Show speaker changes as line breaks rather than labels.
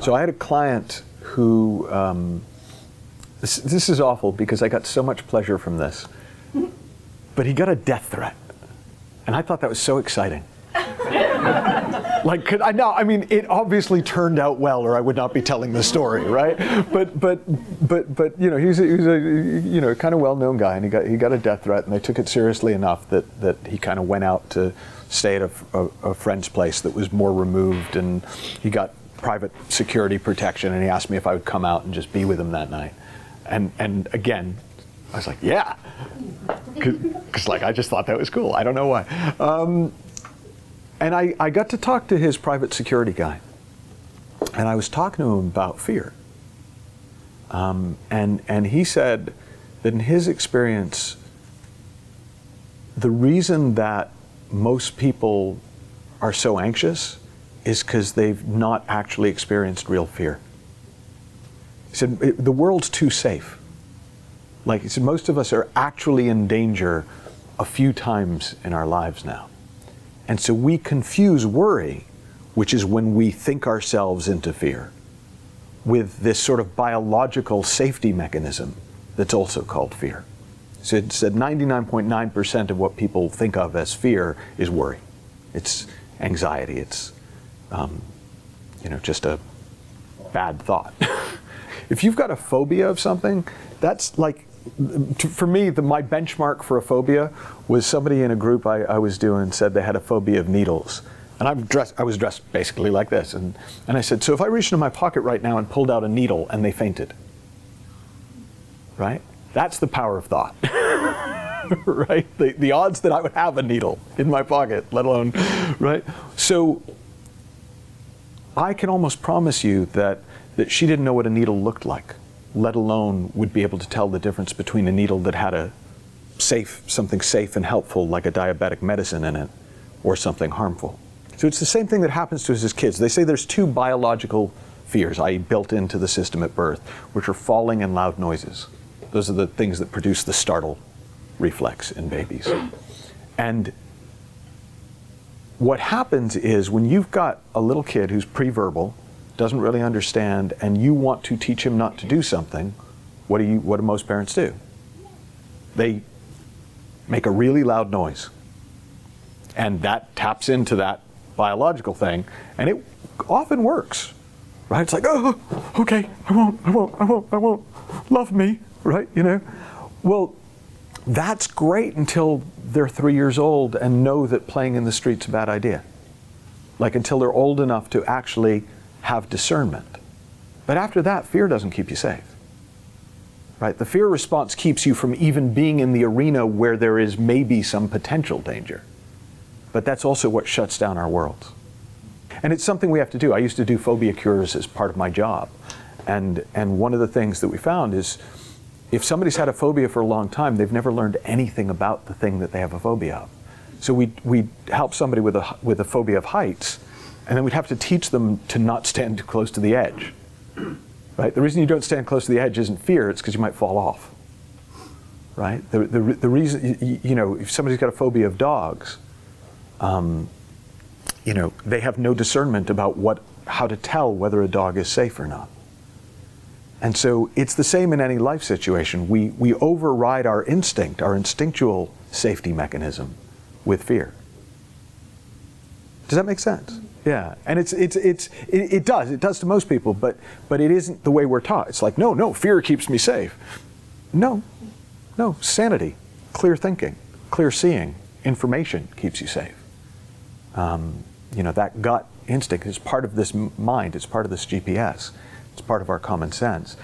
So I had a client who, this is awful because I got so much pleasure from this, but he got a death threat. And I thought that was so exciting. Like, I mean, it obviously turned out well, or I would not be telling the story, right? But you know, he's a kind of well-known guy, and he got a death threat, and they took it seriously enough that he kind of went out to stay at a friend's place that was more removed, and he got private security protection, and he asked me if I would come out and just be with him that night. And again, I was like, yeah, because like I just thought that was cool. I don't know why. And I got to talk to his private security guy, and I was talking to him about fear. And he said that in his experience, the reason that most people are so anxious is because they've not actually experienced real fear. He said, the world's too safe. Like he said, most of us are actually in danger a few times in our lives now. And so we confuse worry, which is when we think ourselves into fear, with this sort of biological safety mechanism that's also called fear. So it said 99.9% of what people think of as fear is worry. It's anxiety. It's just a bad thought. If you've got a phobia of something, that's like, for me, my benchmark for a phobia was somebody in a group I was doing said they had a phobia of needles. And I was dressed basically like this. And I said, so if I reached into my pocket right now and pulled out a needle and they fainted, right? That's the power of thought, right? The odds that I would have a needle in my pocket, let alone, right? So I can almost promise you that she didn't know what a needle looked like, let alone would be able to tell the difference between a needle that had something safe and helpful like a diabetic medicine in it, or something harmful. So it's the same thing that happens to us as kids. They say there's two biological fears, i.e. built into the system at birth, which are falling and loud noises. Those are the things that produce the startle reflex in babies. And what happens is when you've got a little kid who's pre-verbal, doesn't really understand, and you want to teach him not to do something, what do most parents do? They make a really loud noise. And that taps into that biological thing, and it often works, right? It's like, oh, okay, I won't, love me, right? You know? Well, that's great until they're 3 years old and know that playing in the street's a bad idea. Like until they're old enough to actually have discernment. But after that, fear doesn't keep you safe, right? The fear response keeps you from even being in the arena where there is maybe some potential danger. But that's also what shuts down our worlds. And it's something we have to do. I used to do phobia cures as part of my job. And one of the things that we found is if somebody's had a phobia for a long time, they've never learned anything about the thing that they have a phobia of. So we'd help somebody with a phobia of heights, and then we'd have to teach them to not stand too close to the edge. Right? The reason you don't stand close to the edge isn't fear, it's because you might fall off. Right? The reason, if somebody's got a phobia of dogs, they have no discernment about how to tell whether a dog is safe or not. And so it's the same in any life situation. We override our instinct, our instinctual safety mechanism with fear. Does that make sense? Yeah, and it does to most people, but it isn't the way we're taught. It's like, no, fear keeps me safe. No, sanity, clear thinking, clear seeing, information keeps you safe. That gut instinct is part of this mind, it's part of this GPS, it's part of our common sense.